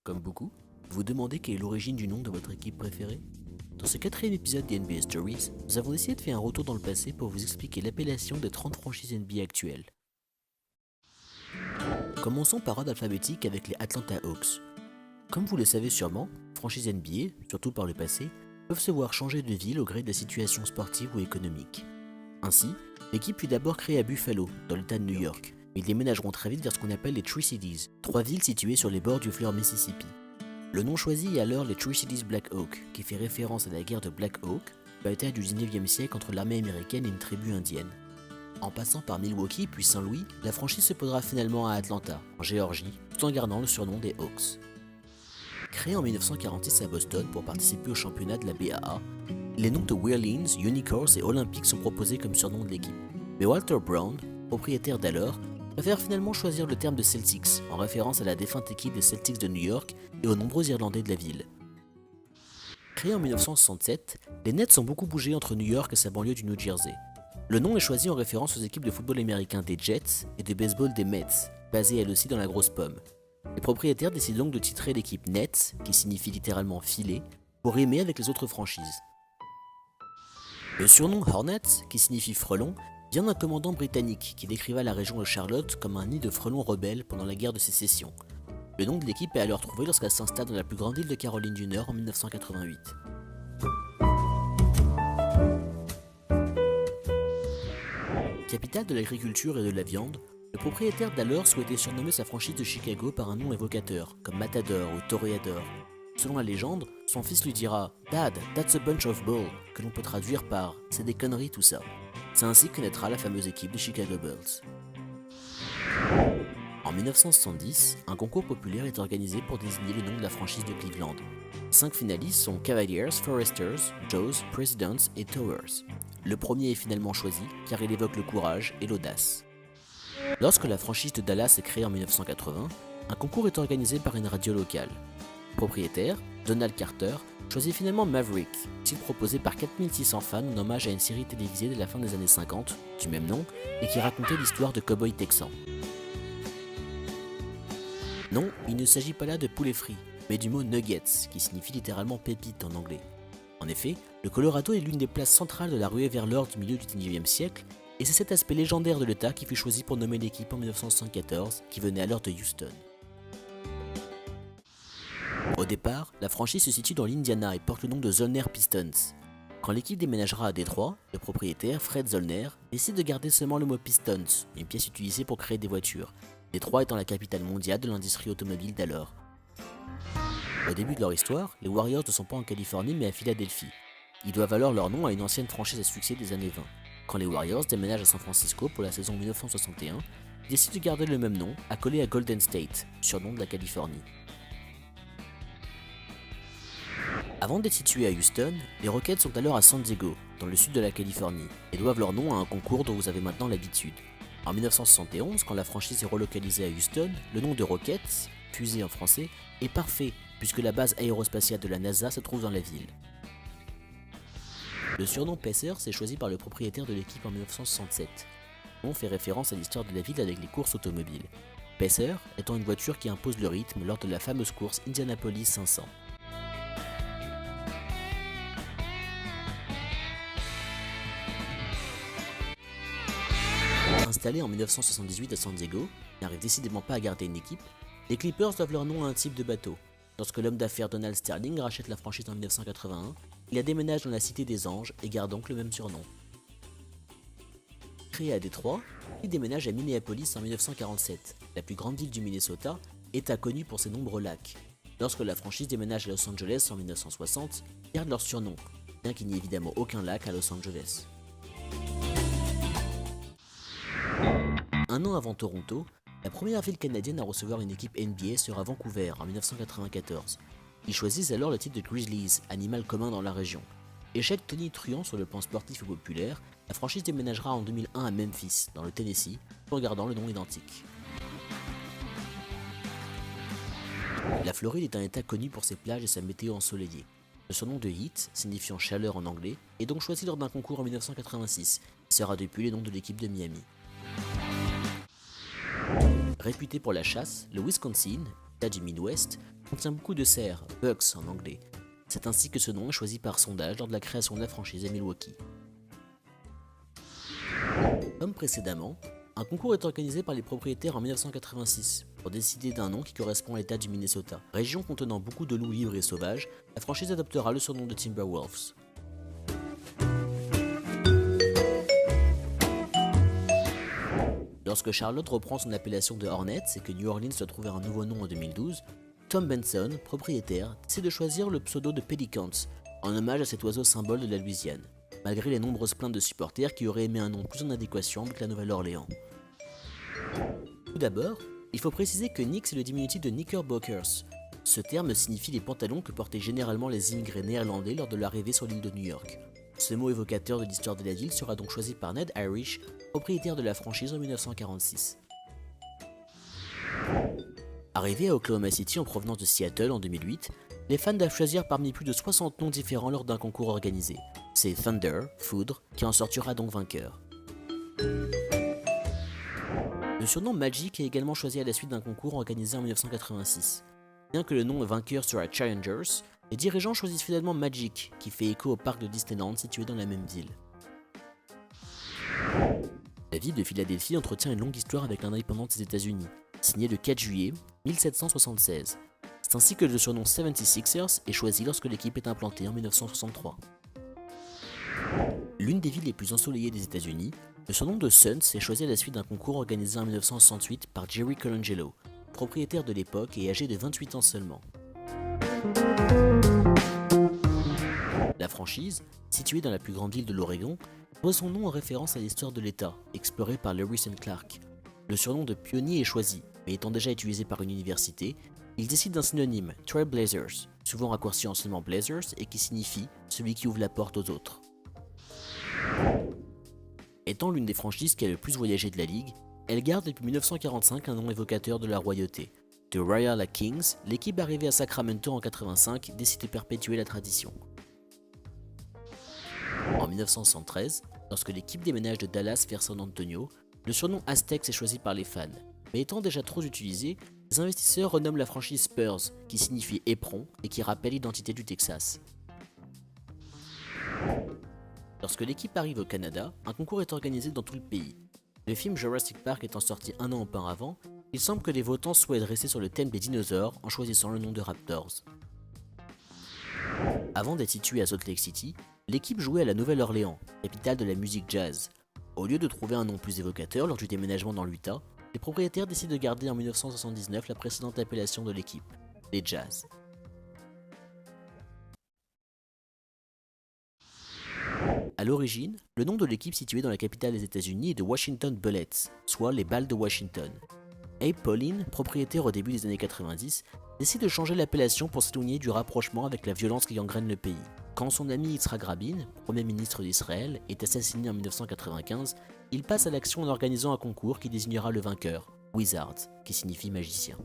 Comme beaucoup, vous vous demandez quelle est l'origine du nom de votre équipe préférée? Dans ce quatrième épisode des NBA Stories, nous avons décidé de faire un retour dans le passé pour vous expliquer l'appellation des 30 franchises NBA actuelles. Commençons par ordre alphabétique avec les Atlanta Hawks. Comme vous le savez sûrement, franchises NBA, surtout par le passé, peuvent se voir changer de ville au gré de la situation sportive ou économique. Ainsi, l'équipe fut d'abord créée à Buffalo, dans l'État de New York, mais ils déménageront très vite vers ce qu'on appelle les Tri-Cities, 3 villes situées sur les bords du fleuve Mississippi. Le nom choisi est alors les Tri-Cities Black Hawk, qui fait référence à la guerre de Black Hawk, bataille du 19e siècle entre l'armée américaine et une tribu indienne. En passant par Milwaukee puis Saint-Louis, la franchise se posera finalement à Atlanta, en Géorgie, tout en gardant le surnom des Hawks. Créé en 1946 à Boston pour participer au championnat de la BAA, les noms de Whirlings, Unicorns et Olympics sont proposés comme surnom de l'équipe. Mais Walter Brown, propriétaire d'alors, préfère finalement choisir le terme de Celtics, en référence à la défunte équipe des Celtics de New York et aux nombreux Irlandais de la ville. Créé en 1967, les Nets ont beaucoup bougé entre New York et sa banlieue du New Jersey. Le nom est choisi en référence aux équipes de football américain des Jets et de baseball des Mets, basées elles aussi dans la grosse pomme. Les propriétaires décident donc de titrer l'équipe Nets, qui signifie littéralement filet, pour rimer avec les autres franchises. Le surnom Hornets, qui signifie frelon, vient d'un commandant britannique qui décriva la région de Charlotte comme un nid de frelons rebelles pendant la guerre de sécession. Le nom de l'équipe est alors trouvé lorsqu'elle s'installe dans la plus grande ville de Caroline du Nord en 1988. Capitale de l'agriculture et de la viande, le propriétaire d'alors souhaitait surnommer sa franchise de Chicago par un nom évocateur, comme Matador ou Toreador. Selon la légende, son fils lui dira « Dad, that's a bunch of bull », que l'on peut traduire par « c'est des conneries tout ça ». C'est ainsi que naîtra la fameuse équipe des Chicago Bulls. En 1970, un concours populaire est organisé pour désigner le nom de la franchise de Cleveland. 5 finalistes sont Cavaliers, Foresters, Joes, Presidents et Towers. Le premier est finalement choisi car il évoque le courage et l'audace. Lorsque la franchise de Dallas est créée en 1980, un concours est organisé par une radio locale. Le propriétaire, Donald Carter, choisit finalement Maverick, titre proposé par 4600 fans en hommage à une série télévisée de la fin des années 50, du même nom, et qui racontait l'histoire de cow-boys texans. Non, il ne s'agit pas là de poulet frit, mais du mot nuggets, qui signifie littéralement pépite en anglais. En effet, le Colorado est l'une des places centrales de la ruée vers l'or du milieu du 19e siècle, et c'est cet aspect légendaire de l'État qui fut choisi pour nommer l'équipe en 1974, qui venait alors de Houston. Au départ, la franchise se situe dans l'Indiana et porte le nom de Zollner Pistons. Quand l'équipe déménagera à Détroit, le propriétaire, Fred Zollner, décide de garder seulement le mot Pistons, une pièce utilisée pour créer des voitures, Détroit étant la capitale mondiale de l'industrie automobile d'alors. Au début de leur histoire, les Warriors ne sont pas en Californie mais à Philadelphie. Ils doivent alors leur nom à une ancienne franchise à succès des années 20. Quand les Warriors déménagent à San Francisco pour la saison 1961, ils décident de garder le même nom, accolé à Golden State, surnom de la Californie. Avant d'être situés à Houston, les Rockets sont alors à San Diego, dans le sud de la Californie, et doivent leur nom à un concours dont vous avez maintenant l'habitude. En 1971, quand la franchise est relocalisée à Houston, le nom de Rockets, fusée en français, est parfait, puisque la base aérospatiale de la NASA se trouve dans la ville. Le surnom Pacers est choisi par le propriétaire de l'équipe en 1967. Le nom fait référence à l'histoire de la ville avec les courses automobiles. Pacer étant une voiture qui impose le rythme lors de la fameuse course Indianapolis 500. Installés en 1978 à San Diego, qui n'arrivent décidément pas à garder une équipe, les Clippers doivent leur nom à un type de bateau. Lorsque l'homme d'affaires Donald Sterling rachète la franchise en 1981, il la déménage dans la Cité des Anges et garde donc le même surnom. Créé à Détroit, il déménage à Minneapolis en 1947. La plus grande ville du Minnesota, État connu pour ses nombreux lacs. Lorsque la franchise déménage à Los Angeles en 1960, ils gardent leur surnom, bien qu'il n'y ait évidemment aucun lac à Los Angeles. Un an avant Toronto, la première ville canadienne à recevoir une équipe NBA sera Vancouver en 1994. Ils choisissent alors le titre de Grizzlies, animal commun dans la région. Échec tonitruant sur le plan sportif et populaire, la franchise déménagera en 2001 à Memphis, dans le Tennessee, tout en gardant le nom identique. La Floride est un état connu pour ses plages et sa météo ensoleillée. Le surnom de Heat, signifiant chaleur en anglais, est donc choisi lors d'un concours en 1986, et sera depuis le nom de l'équipe de Miami. Réputé pour la chasse, le Wisconsin, état du Midwest, contient beaucoup de cerfs, bucks en anglais. C'est ainsi que ce nom est choisi par sondage lors de la création de la franchise à Milwaukee. Comme précédemment, un concours est organisé par les propriétaires en 1986 pour décider d'un nom qui correspond à l'état du Minnesota. Région contenant beaucoup de loups libres et sauvages, la franchise adoptera le surnom de Timberwolves. Lorsque Charlotte reprend son appellation de Hornets et que New Orleans doit trouver un nouveau nom en 2012, Tom Benson, propriétaire, décide de choisir le pseudo de Pelicans, en hommage à cet oiseau symbole de la Louisiane, malgré les nombreuses plaintes de supporters qui auraient aimé un nom plus en adéquation avec la Nouvelle-Orléans. Tout d'abord, il faut préciser que Knicks est le diminutif de Knickerbockers. Ce terme signifie les pantalons que portaient généralement les immigrés néerlandais lors de l'arrivée sur l'île de New York. Ce mot évocateur de l'histoire de la ville sera donc choisi par Ned Irish, propriétaire de la franchise en 1946. Arrivé à Oklahoma City en provenance de Seattle en 2008, les fans doivent choisir parmi plus de 60 noms différents lors d'un concours organisé. C'est Thunder, Foudre, qui en sortira donc vainqueur. Le surnom Magic est également choisi à la suite d'un concours organisé en 1986. Bien que le nom vainqueur sera Challengers, les dirigeants choisissent finalement Magic, qui fait écho au parc de Disneyland situé dans la même ville. La ville de Philadelphie entretient une longue histoire avec l'indépendance des États-Unis, signée le 4 juillet 1776. C'est ainsi que le surnom 76ers est choisi lorsque l'équipe est implantée en 1963. L'une des villes les plus ensoleillées des États-Unis, le surnom de Suns est choisi à la suite d'un concours organisé en 1968 par Jerry Colangelo, propriétaire de l'époque et âgé de 28 ans seulement. La franchise, située dans la plus grande ville de l'Oregon, doit son nom en référence à l'histoire de l'État, explorée par Lewis and Clark. Le surnom de pionnier est choisi, mais étant déjà utilisé par une université, il décide d'un synonyme, Trailblazers, souvent raccourci en seulement Blazers et qui signifie celui qui ouvre la porte aux autres. Étant l'une des franchises qui a le plus voyagé de la ligue, elle garde depuis 1945 un nom évocateur de la royauté. De Royal à Kings, l'équipe arrivée à Sacramento en 1985 décide de perpétuer la tradition. En 1973, lorsque l'équipe déménage de Dallas vers San Antonio, le surnom Aztecs est choisi par les fans, mais étant déjà trop utilisé, les investisseurs renomment la franchise Spurs, qui signifie éperon et qui rappelle l'identité du Texas. Lorsque l'équipe arrive au Canada, un concours est organisé dans tout le pays. Le film Jurassic Park étant sorti un an auparavant, il semble que les votants souhaitent rester sur le thème des dinosaures en choisissant le nom de Raptors. Avant d'être situé à Salt Lake City, l'équipe jouait à la Nouvelle-Orléans, capitale de la musique jazz. Au lieu de trouver un nom plus évocateur lors du déménagement dans l'Utah, les propriétaires décident de garder en 1979 la précédente appellation de l'équipe, les Jazz. A l'origine, le nom de l'équipe située dans la capitale des États-Unis est de Washington Bullets, soit les balles de Washington. Abe Pauline, propriétaire au début des années 90, décide de changer l'appellation pour s'éloigner du rapprochement avec la violence qui gangrène le pays. Quand son ami Yitzhak Rabin, premier ministre d'Israël, est assassiné en 1995, il passe à l'action en organisant un concours qui désignera le vainqueur, Wizard, qui signifie magicien.